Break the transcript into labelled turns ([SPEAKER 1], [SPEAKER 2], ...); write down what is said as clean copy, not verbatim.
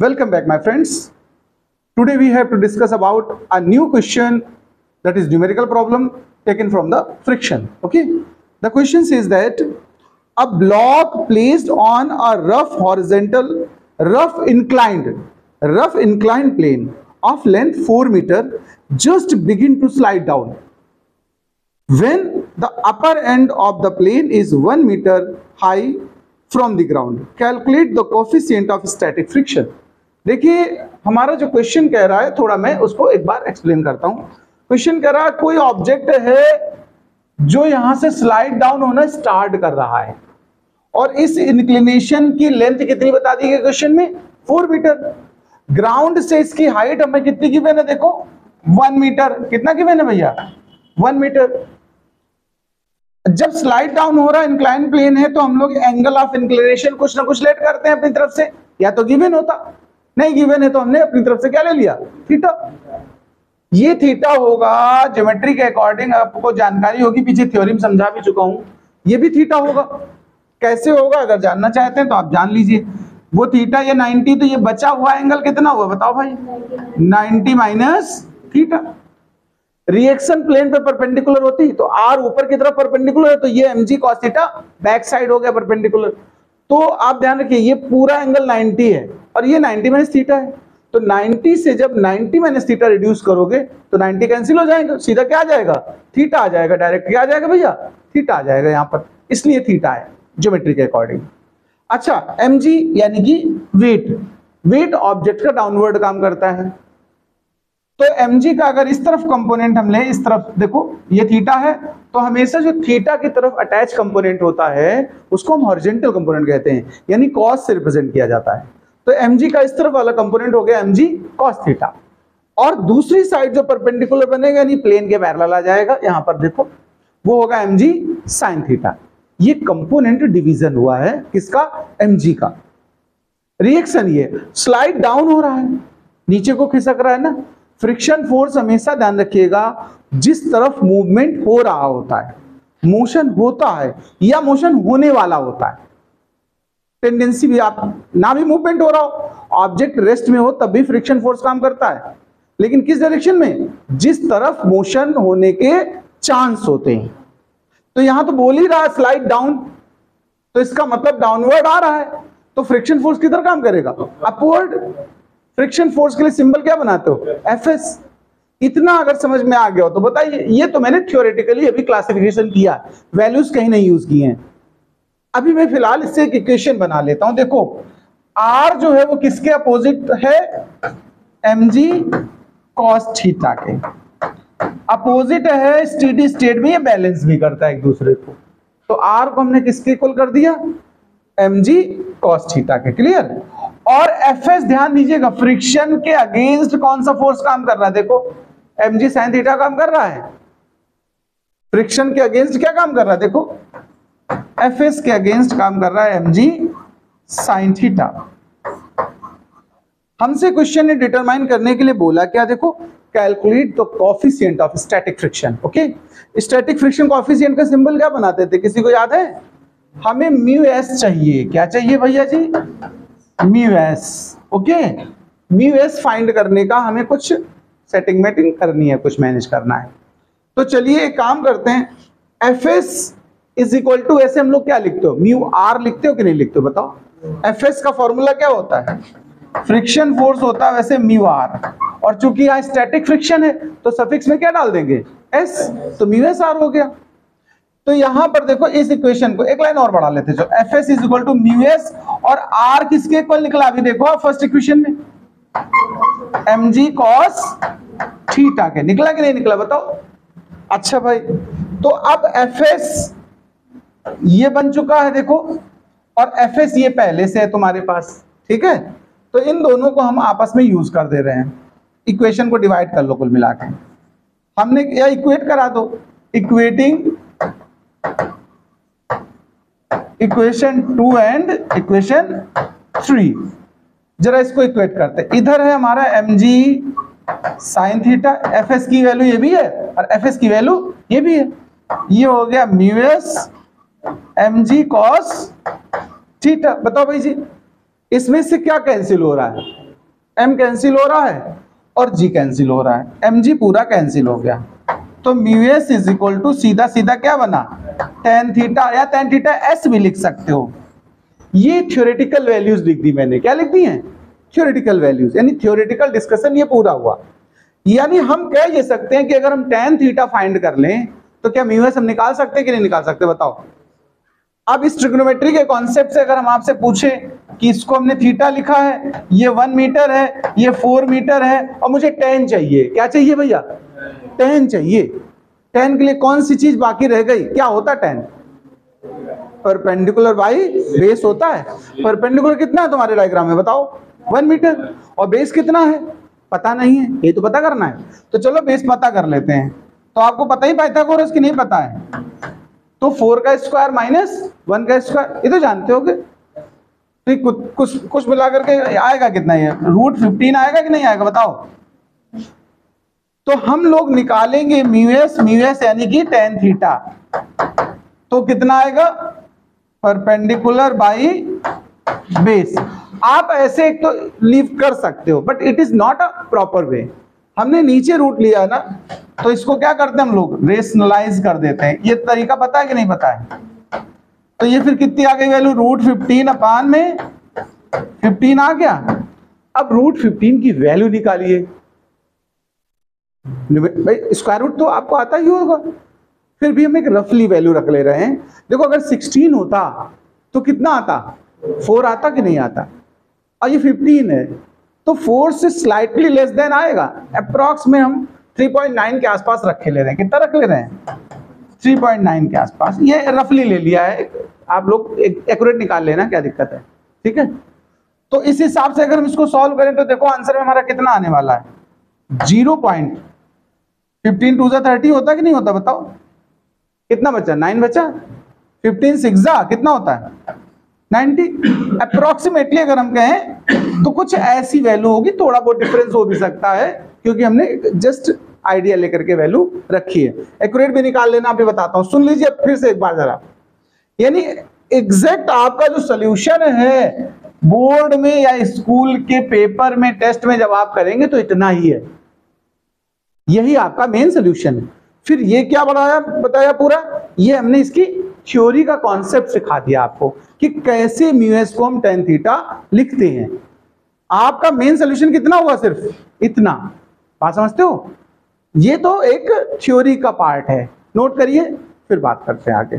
[SPEAKER 1] Welcome back, my friends. Today we have to discuss about a new question, that is numerical problem taken from the friction. Okay, the question says that a block placed on a rough inclined plane of length 4 meter just begin to slide down when the upper end of the plane is 1 meter high from the ground. Calculate the coefficient of static friction. देखिए हमारा जो question कह रहा है, थोड़ा मैं उसको एक बार एक्सप्लेन करता हूं. क्वेश्चन कह रहा है कोई ऑब्जेक्ट है जो यहां से स्लाइड डाउन होना स्टार्ट कर रहा है और इस इंक्लिनेशन की लेंथ कितनी बता दी गई क्वेश्चन में, 4 मीटर. ग्राउंड से इसकी हाइट हमें कितनी गिवन है, देखो 1 मीटर. कितना गिवन है भैया, 1 मीटर. जब स्लाइड डाउन हो रहा है, इंक्लाइन प्लेन है, तो हम लोग एंगल ऑफ इंक्लिनेशन कुछ ना कुछ लेट करते हैं अपनी तरफ से. या तो गिवन होता, नहीं गिवन है तो हमने अपनी तरफ से क्या ले लिया, थीटा. ये थीटा होगा ज्योमेट्री के अकॉर्डिंग, आपको जानकारी होगी, पीछे थ्योरम समझा भी चुका हूं. ये भी थीटा होगा. कैसे होगा अगर जानना चाहते हैं तो आप जान लीजिए. वो थीटा ये 90, तो ये बचा हुआ एंगल कितना हुआ बताओ भाई, 90 माइनस थीटा. रिएक्शन प्लेन पे परपेंडिकुलर होती तो आर ऊपर की तरफ परपेंडिकुलर है, तो ये mg cos theta back side हो गया परपेंडिकुलर. तो आप ध्यान रखिए ये पूरा एंगल 90 है और ये 90 माइनस थीटा है. तो 90 से जब 90 माइनस थीटा रिड्यूस करोगे तो 90 कैंसिल हो जाएगा, सीधा क्या आ जाएगा, थीटा आ जाएगा. डायरेक्ट क्या आ जाएगा भैया, थीटा आ जाएगा यहाँ पर, इसलिए थीटा है ज्योमेट्री के अकॉर्डिंग. अच्छा, mg यानी कि वेट ऑब्जेक्ट का डाउनवर्ड काम करता है. तो mg का अगर इस तरफ कंपोनेंट हम लें, इस तरफ देखो ये थीटा है, तो हमेशा जो थीटा की तरफ अटैच कंपोनेंट होता है उसको हम हॉरिजॉन्टल कंपोनेंट कहते हैं, यानी कॉस से रिप्रेजेंट किया जाता है. तो mg का इस तरफ वाला कंपोनेंट हो गया mg cos थीटा, और दूसरी साइड जो परपेंडिकुलर बनेगा यानी प्लेन के पैरेलल आ जाएगा, यहां पर देखो वो होगा mg sin थीटा. ये कंपोनेंट डिवीजन हुआ है किसका, mg का. रिएक्शन ये स्लाइड डाउन हो रहा है, नीचे को खिसक रहा है ना. फ्रिक्शन फोर्स हमेशा ध्यान रखिएगा जिस तरफ मूवमेंट हो रहा होता है, मोशन होता है या मोशन होने वाला होता है, टेंडेंसी भी आप ना भी मूवमेंट हो रहा हो, ऑब्जेक्ट रेस्ट में हो तब भी फ्रिक्शन फोर्स काम करता है, लेकिन किस डायरेक्शन में, जिस तरफ मोशन होने के चांस होते हैं. तो यहां तो बोल ही रहा है स्लाइड डाउन, तो इसका मतलब डाउनवर्ड आ रहा है, तो फ्रिक्शन फोर्स किधर काम करेगा, अपवर्ड. फ्रिक्शन फोर्स के लिए सिंबल क्या बनाते हो, Fs. इतना अगर समझ में आ गया हो तो बताइए. ये तो मैंने थ्योरेटिकली अभी क्लासिफिकेशन किया, वैल्यूज कहीं नहीं यूज किए हैं. अभी मैं फिलहाल इससे एक इक्वेशन बना लेता हूं. देखो R जो है वो किसके अपोजिट है, mg cos थीटा के अपोजिट है. स्टेडी स्टेट में ये बैलेंस भी करता है एक दूसरे को, तो R को हमने किसके इक्वल कर दिया, mg cos थीटा के. क्लियर. और Fs ध्यान दीजिएगा, फ्रिक्शन के अगेंस्ट कौन सा फोर्स काम कर रहा है, देखो mg sin थीटा काम कर रहा है. फ्रिक्शन के अगेंस्ट क्या काम कर रहा है, देखो Fs के अगेंस्ट काम कर रहा है mg sin थीटा. हमसे क्वेश्चन ने डिटरमाइन करने के लिए बोला क्या, देखो calculate the coefficient of static friction. Okay, static friction coefficient का सिंबल क्या बनाते थे, किसी को याद है, हमें म्यू एस चाहिए. क्या चाहिए भैया जी, mu s. Okay, mu s find करने का हमें कुछ सेटिंग मेटिंग करनी है, कुछ मैनेज करना है. तो चलिए एक काम करते हैं, F S is equal to, ऐसे हम लोग क्या लिखते हो, म्यू आर लिखते हो कि नहीं लिखते हो बताओ. एफ एस का फॉर्मूला क्या होता है, फ्रिक्शन फोर्स होता है वैसे म्यू आर, और चूंकि यहाँ स्टैटिक फ्रिक्शन है तो सफिक्स में क्या डाल देंगे, एस, तो म्यू एस आर हो गया. तो यहां पर देखो इस इक्वेशन को एक लाइन और बढ़ा लेते, जो F S is equal to mu S, और आर किसके इक्वल निकला, अभी देखो फर्स्ट इक्वेशन में mg cos थीटा के निकला कि नहीं निकला बताओ. अच्छा भाई, तो अब Fs ये बन चुका है देखो, और Fs ये पहले से है तुम्हारे पास. ठीक है, तो इन दोनों को हम आपस में यूज कर दे रहे हैं. इक्वेशन को डिवाइड कर लो कुल मिला के, हमने या इक्वेट करा दो, इक्वेटिंग इक्वेशन 2 एंड इक्वेशन 3. जरा इसको इक्वेट करते. इधर है हमारा mg sin थीटा, Fs की वैल्यू ये भी है और Fs की वैल्यू ये भी है. ये हो गया mu S mg cos theta. बताओ भाई जी, इसमें से क्या कैंसिल हो रहा है, m कैंसिल हो रहा है और g कैंसिल हो रहा है, mg पूरा कैंसिल हो गया। तो mu S is equal to सीधा सीधा क्या बना, tan थीटा, या tan थीटा s भी लिख सकते हो। ये थ्योरेटिकल वैल्यूज लिख दी मैंने, क्या लिख दी हैं, थ्योरेटिकल वैल्यूज, यानी थ्योरेटिकल डिस्कशन ये पूरा हुआ। यानी हम कह ये सकते हैं कि अगर हम tan थीटा फाइंड कर लें तो क्या म्यू एस हम निकाल सकते हैं कि नहीं निकाल सकते, बताओ। अब इस ट्रिग्नोमेट्री के कॉन्सेप्ट से अगर हम आपसे पूछे कि इसको हमने थीटा लिखा है, ये 1 मीटर है, ये 4 मीटर है, और मुझे tan चाहिए, क्या चाहिए भैया, tan चाहिए। tan के लिए कौन सी चीज बाकी रह गई, क्या होता tan, परपेंडिकुलर बाई बेस होता है। परपेंडिकुलर कितना है तुम्हारे डायग्राम में बताओ, 1 मीटर, और बेस कितना है पता नहीं है, ये तो पता करना है। तो चलो बेस पता कर लेते हैं। तो आपको पता ही पाइथागोरस की नहीं पता है, तो 4 का स्क्वायर माइनस 1 का स्क्वायर, ये तो जानते होगे। तो कुछ मिला करके आएगा कितना, ये √15 आएगा कि नहीं आएगा बताओ। तो हम लोग निकालेंगे म्यू एस यानी कि tan थीटा, तो कितना आएगा, परपेंडिकुलर बाई बेस। आप ऐसे एक तो लीव कर सकते हो, but it is not a proper way. हमने नीचे रूट लिया ना, तो इसको क्या करते हैं हम लोग, रेशनलाइज कर देते हैं। ये तरीका पता है कि नहीं पता है। तो ये फिर कितनी आ गई वैल्यू, √15 अपान में 15 आ गया। अब √15 की वैल्यू निकालिए भाई, स्क्वायर रूट तो आपको आता ही होगा, फिर भी हम एक रफली वैल्यू रख ले रहे हैं। देखो अगर 16 होता तो कितना आता, 4 आता कि नहीं आता, और ये 15 है तो 4 से स्लाइटली लेस देन आएगा। अप्रॉक्स में हम 3.9 के आसपास रखे ले रहे हैं, कितना रख ले रहे हैं, 3.9 के आसपास। ये रफली ले लिया है, आप लोग एक्यूरेट निकाल लेना, क्या दिक्कत है, ठीक है। तो इस हिसाब से अगर हम इसको सॉल्व करें तो देखो आंसर में हमारा कितना आने वाला है, 0.15 2 30 होता कि नहीं होता बताओ, कितना बचा, 9 बचा, 15 6 कितना होता है 90। अप्रोक्सीमेटली अगर हम कहें तो कुछ ऐसी वैल्यू होगी, थोड़ा बहुत डिफरेंस हो भी सकता है क्योंकि हमने जस्ट आइडिया लेकर के वैल्यू रखी है। एक्यूरेट भी निकाल लेना, अभी बताता हूं, सुन लीजिए फिर से एक बार जरा। यानी एग्जैक्ट आपका जो सोल्यूशन है बोर्ड में या स्कूल के पेपर में टेस्ट में जब आप करेंगे तो इतना ही है, यही आपका मेन सोल्यूशन है। फिर ये क्या बताया पूरा, ये हमने इसकी थ्योरी का कॉन्सेप्ट सिखा दिया आपको कि कैसे म्यू एस को हम tan थीटा लिखते हैं। आपका मेन सोल्यूशन कितना हुआ, सिर्फ इतना, बात समझते हो। ये तो एक थ्योरी का पार्ट है, नोट करिए, फिर बात करते हैं आगे।